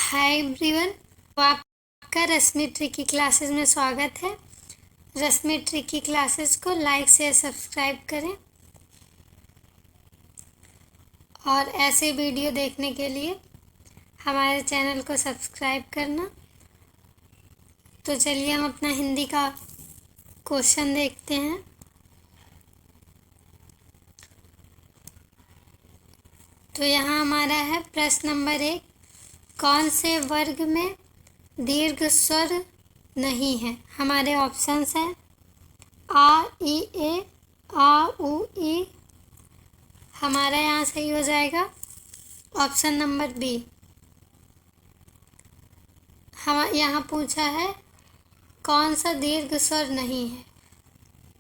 Hi everyone, तो आपका रश्मि tricky classes में स्वागत है। रश्मि ट्रिकी क्लासेस को लाइक शेयर सब्सक्राइब करें और ऐसे वीडियो देखने के लिए हमारे चैनल को सब्सक्राइब करना। तो चलिए हम अपना हिंदी का क्वेश्चन देखते हैं। तो यहाँ हमारा है प्रश्न नंबर 1, कौन से वर्ग में दीर्घ स्वर नहीं है। हमारे ऑप्शंस हैं आ ई ए, आ उ ई। हमारा यहाँ सही हो जाएगा ऑप्शन नंबर बी। हम यहाँ पूछा है कौन सा दीर्घ स्वर नहीं है,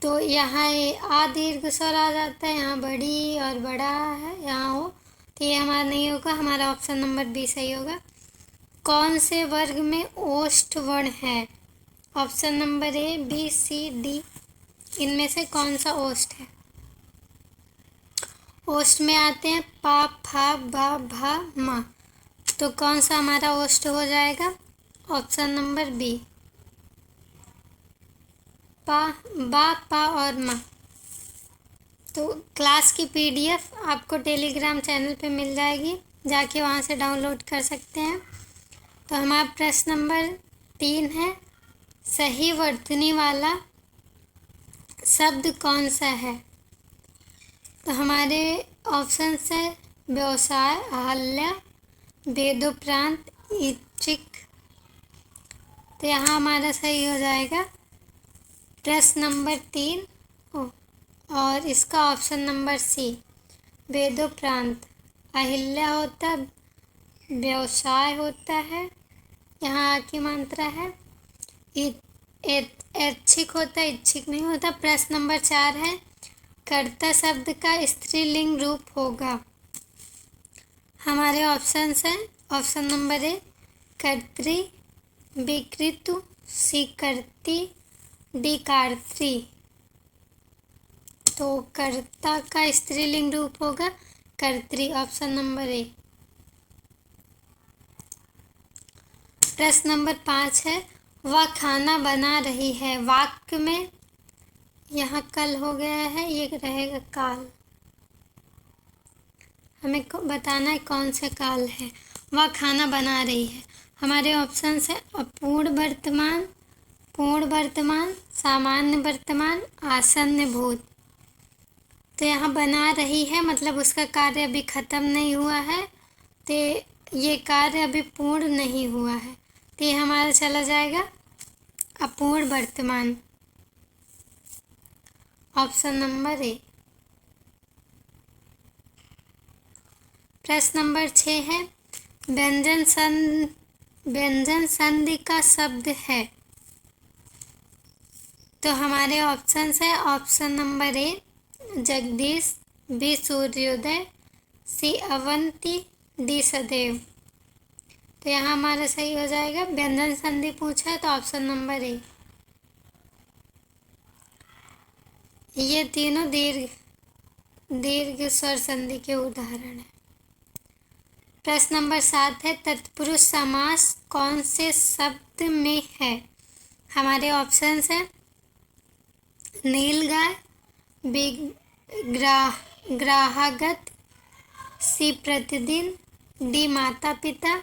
तो यहाँ ये आ दीर्घ स्वर आ जाता है, यहाँ बड़ी और बड़ा है यहाँ हो, तो ये हमारा नहीं होगा। हमारा ऑप्शन नंबर बी सही होगा। कौन से वर्ग में ओष्ठ वर्ण है। Option number A, B, C, D. इनमें से कौन सा ओष्ठ है। ओष्ठ में आते हैं पा, फा, बा, भा, मा। तो कौन सा हमारा ओष्ठ हो जाएगा। ऑप्शन नंबर बी, पा, बा, पा और मा। तो क्लास की पीडीएफ आपको टेलीग्राम चैनल पे मिल जाएगी, जाके वहाँ से डाउनलोड कर सकते हैं। तो हमारा प्रश्न नंबर 3 है, सही वर्तनी वाला शब्द कौन सा है। तो हमारे ऑप्शंस है व्यवसाय, अहल्या, वेदोपरांत, इच्छिक। तो यहाँ हमारा सही हो जाएगा प्रश्न नंबर 3 और इसका ऑप्शन नंबर सी, वेदोपरांत। अहिल्या होता, व्यवसाय होता है, यहाँ आ की मात्रा है। ऐच्छिक होता है, इच्छिक नहीं होता। प्रश्न नंबर 4 है, कर्ता शब्द का स्त्रीलिंग रूप होगा। हमारे ऑप्शंस हैं ऑप्शन नंबर ए, कर्त्री, बी, कृतु, सी, कर्ती, डी, कार्त्री। तो कर्ता का स्त्रीलिंग रूप होगा कर्त्री, ऑप्शन नंबर ए। प्रश्न नंबर 5 है, वह खाना बना रही है। वाक्य में यहाँ कल हो गया है, ये रहेगा काल। हमें बताना है कौन सा काल है। वह खाना बना रही है। हमारे ऑप्शंस है अपूर्ण वर्तमान, पूर्ण वर्तमान, सामान्य वर्तमान, आसन्न भूत। तो यहाँ बना रही है मतलब उसका कार्य अभी ख़त्म नहीं हुआ है, तो ये कार्य अभी पूर्ण नहीं हुआ है, तो ये हमारा चला जाएगा अपूर्ण वर्तमान, ऑप्शन नंबर ए। प्रश्न नंबर 6 है, व्यंजन संधि का शब्द है। तो हमारे ऑप्शंस है option number A, Jagdish, B, सूर्योदय, सी, अवंती, डी, सदैव। तो यहाँ हमारा सही हो जाएगा व्यंजन संधि पूछा है, तो ऑप्शन नंबर ए। ये तीनों दीर्घ स्वर संधि के उदाहरण हैं। प्रश्न नंबर 7 है, तत्पुरुष समास कौन से शब्द में है। हमारे ऑप्शंस हैं नीलगाय, बी, ग्राहगत, सी, प्रतिदिन, डी, माता पिता।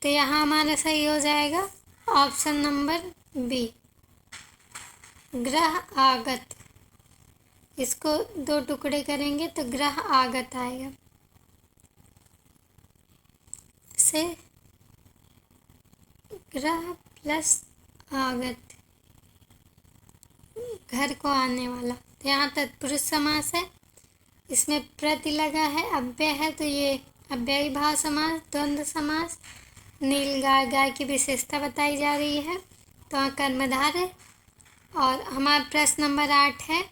तो यहाँ हमारा सही हो जाएगा ऑप्शन नंबर बी, ग्रह आगत। इसको 2 टुकड़े करेंगे तो ग्रह आगत आएगा, से ग्रह प्लस आगत, घर को आने वाला। तो यहाँ तत्पुरुष समास है, इसमें प्रति लगा है, अव्यय है, तो ये अव्ययी भाव समास, द्वंद्व समास। नीलगाय, गाय की विशेषता बताई जा रही है, तो वहाँ कर्मधार है। और हमारा प्रश्न नंबर 8 है,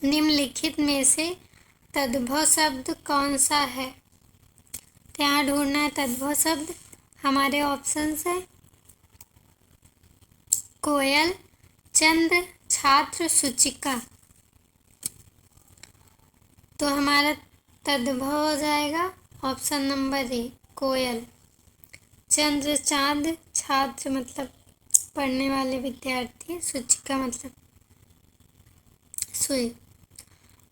निम्नलिखित में से तद्भव शब्द कौन सा है। तो यहाँ ढूंढना है तद्भव शब्द। हमारे ऑप्शंस है कोयल, चंद्र, छात्र, सूचिका। तो हमारा तद्भव हो जाएगा ऑप्शन नंबर ए, कोयल। चंद्र चांद, छात्र मतलब पढ़ने वाले विद्यार्थी, सूचिका मतलब सुई।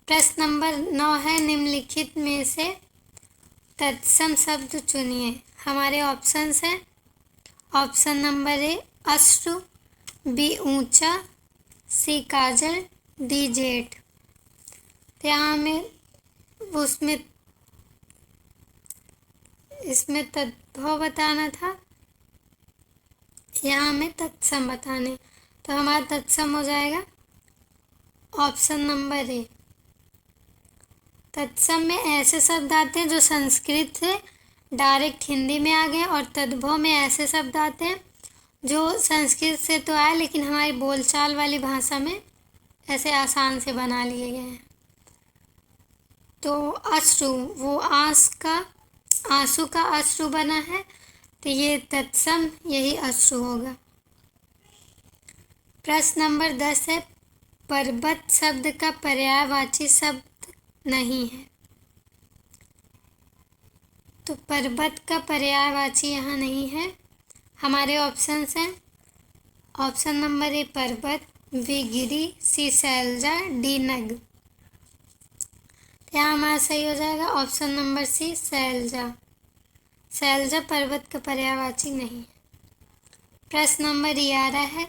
प्रश्न नंबर 9 है, निम्नलिखित में से तत्सम शब्द चुनिए। हमारे ऑप्शंस हैं, ऑप्शन नंबर ए अश्रु, बी ऊंचा, सी काजल, डी जेठ। तो यहाँ हमें इसमें तद्भव बताना था, यहाँ हमें तत्सम बताने। तो हमारा तत्सम हो जाएगा ऑप्शन नंबर ए। तत्सम में ऐसे शब्द आते हैं जो संस्कृत से डायरेक्ट हिंदी में आ गए, और तद्भव में ऐसे शब्द आते हैं जो संस्कृत से तो आए लेकिन हमारी बोलचाल वाली भाषा में ऐसे आसान से बना लिए गए हैं। तो अश्रु, वो आंसू का अश्रु बना है, तो ये तत्सम यही अश्रु होगा। प्रश्न नंबर 10 है, पर्वत शब्द का पर्यायवाची शब्द नहीं है। तो पर्वत का पर्यायवाची यहाँ नहीं है। हमारे ऑप्शंस हैं, ऑप्शन नंबर ए पर्वत, बी गिरी, सी शैलजा, डी नग। यहाँ हमारा सही हो जाएगा ऑप्शन नंबर सी शैलजा। शैलजा पर्वत का पर्यायवाची नहीं है। प्रश्न नंबर 11 है,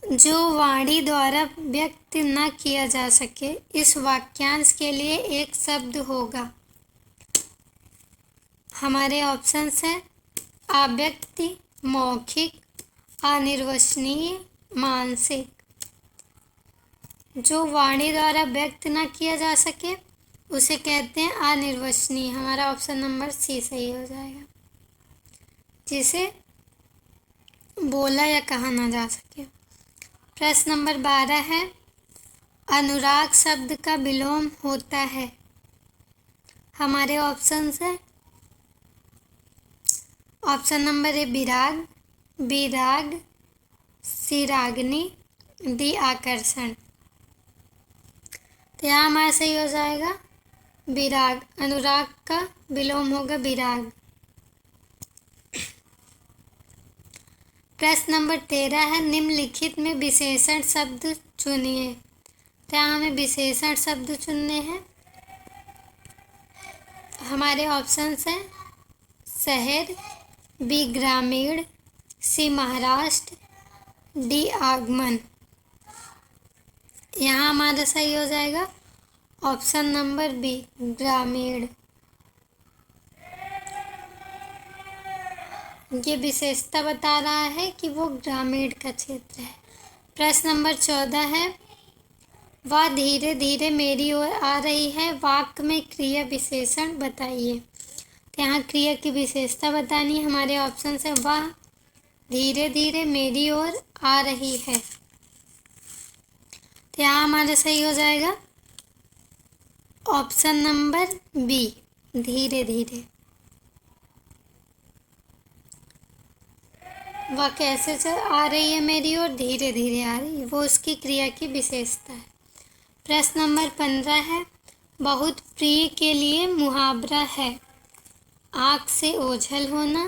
जो वाणी द्वारा व्यक्त न किया जा सके, इस वाक्यांश के लिए एक शब्द होगा। हमारे ऑप्शंस हैं, अव्यक्ति, मौखिक, अनिर्वचनीय, मानसिक। जो वाणी द्वारा व्यक्त न किया जा सके उसे कहते हैं अनिर्वचनीय। हमारा ऑप्शन नंबर सी सही हो जाएगा, जिसे बोला या कहा ना जा सके। प्रश्न नंबर 12 है, अनुराग शब्द का विलोम होता है। हमारे ऑप्शंस है, ऑप्शन नंबर ए विराग, बी राग, सी रागनी, डी आकर्षण। तो यहाँ हमारा सही हो जाएगा विराग। अनुराग का विलोम होगा विराग। प्रश्न नंबर 13 है, निम्नलिखित में विशेषण शब्द चुनिए। तो यहाँ हमें विशेषण शब्द चुनने हैं। हमारे ऑप्शंस हैं, शहर, बी ग्रामीण, सी महाराष्ट्र, डी आगमन। यहाँ हमारा सही हो जाएगा ऑप्शन नंबर बी ग्रामीण। ये विशेषता बता रहा है कि वो ग्रामीण का क्षेत्र है। प्रश्न नंबर 14 है, वह धीरे धीरे मेरी ओर आ रही है, वाक्य में क्रिया विशेषण बताइए। तो यहाँ क्रिया की विशेषता बतानी है। हमारे ऑप्शन है, वह धीरे धीरे मेरी ओर आ रही है। तो यहाँ हमारा सही हो जाएगा ऑप्शन नंबर बी धीरे धीरे। वह कैसे आ रही है मेरी ओर, धीरे धीरे आ रही है, वो उसकी क्रिया की विशेषता है। प्रश्न नंबर 15 है, बहुत प्रिय के लिए मुहावरा है। आँख से ओझल होना,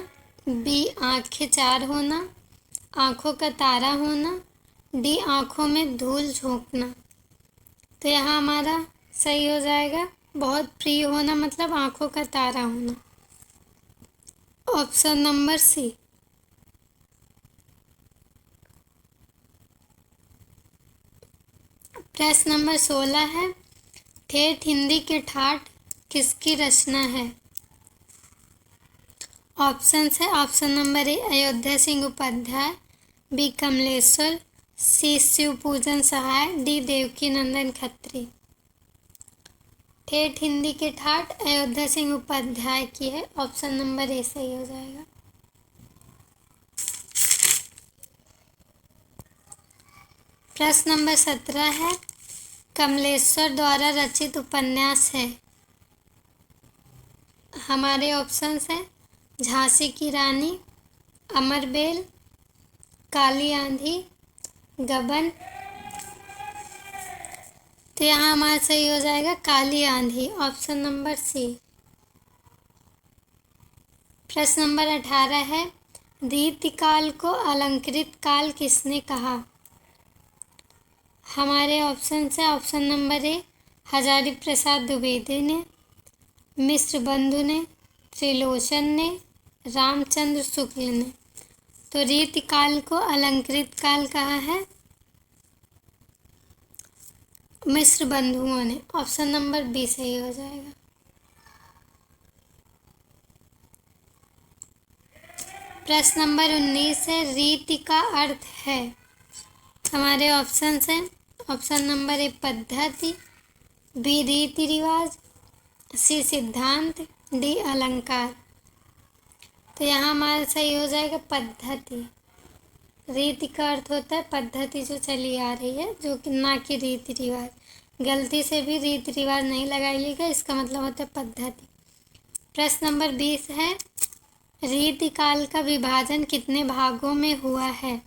बी आँखें चार होना, आँखों का तारा होना, डी आँखों में धूल झोंकना। तो यहाँ हमारा सही हो जाएगा बहुत प्रिय होना मतलब आँखों का तारा होना, ऑप्शन नंबर सी। प्रश्न नंबर 16 है, ठेठ हिंदी के ठाठ किसकी रचना है। ऑप्शंस है, option number A Ayodhya Singh Upadhyay, B Kamleshwar, C Shivpujan Sahay, D Devki Nandan Khatri. ठेठ हिंदी के ठाठ अयोध्या सिंह उपाध्याय की है, ऑप्शन नंबर ए सही हो जाएगा। प्रश्न नंबर 17 है, कमलेश्वर द्वारा रचित उपन्यास है। हमारे ऑप्शंस हैं, झांसी की रानी, अमरबेल, काली आंधी, गबन। तो यहाँ हमारा सही हो जाएगा काली आंधी, ऑप्शन नंबर सी। प्रश्न नंबर 18 है, रीतिकाल को अलंकृत काल किसने कहा? हमारे ऑप्शन है, ऑप्शन नंबर ए हजारी प्रसाद द्विवेदी ने, मिश्र बंधु ने, त्रिलोचन ने, रामचंद्र शुक्ल ने। तो रीतिकाल को अलंकृत काल कहा है मिश्र बंधुओं ने। ऑप्शन नंबर बी सही हो जाएगा। प्रश्न नंबर 19 है, रीति का अर्थ है। हमारे ऑप्शन हैं, ऑप्शन नंबर ए पद्धति, बी रीति रिवाज, सी सिद्धांत, डी अलंकार। तो यहाँ हमारा सही हो जाएगा पद्धति। रीति का अर्थ होता है पद्धति जो चली आ रही है, जो कि ना कि रीति रिवाज। गलती से भी रीति रिवाज नहीं लगाइएगा, इसका मतलब होता है पद्धति। प्रश्न नंबर 20 है, रीतिकाल का विभाजन कितने भागों में हुआ है?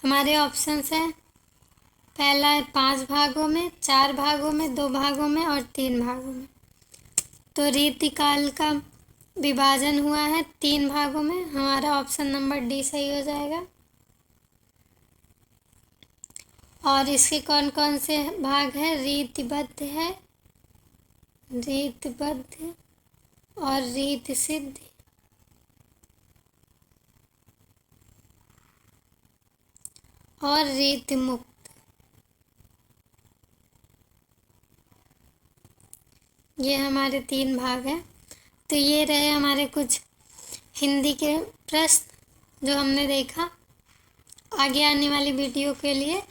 हमारे ऑप्शंस हैं, पहला है 5 भागों में, 4 भागों में, 2 भागों में और 3 भागों में। तो रीतिकाल का विभाजन हुआ है 3 भागों में। हमारा ऑप्शन नंबर डी सही हो जाएगा। और इसके कौन कौन से भाग हैं? रीतिबद्ध है, रीतिबद्ध और रीति सिद्ध और रीति मुक्त। ये हमारे 3 भाग हैं। तो ये रहे हमारे कुछ हिंदी के प्रश्न जो हमने देखा। आगे आने वाली वीडियो के लिए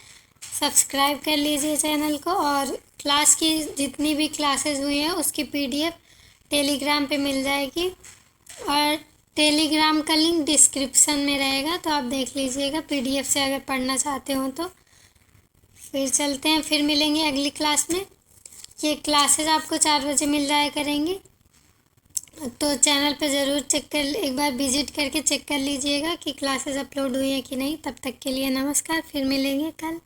सब्सक्राइब कर लीजिए चैनल को, और क्लास की जितनी भी क्लासेस हुई हैं उसकी PDF टेलीग्राम पे मिल जाएगी, और टेलीग्राम का लिंक डिस्क्रिप्शन में रहेगा, तो आप देख लीजिएगा PDF से अगर पढ़ना चाहते हो तो। फिर चलते हैं, फिर मिलेंगे अगली क्लास में। ये क्लासेस आपको 4 बजे मिल जाया करेंगी, तो चैनल पे ज़रूर एक बार विजिट करके चेक कर लीजिएगा कि क्लासेस अपलोड हुई है कि नहीं। तब तक के लिए नमस्कार, फिर मिलेंगे कल।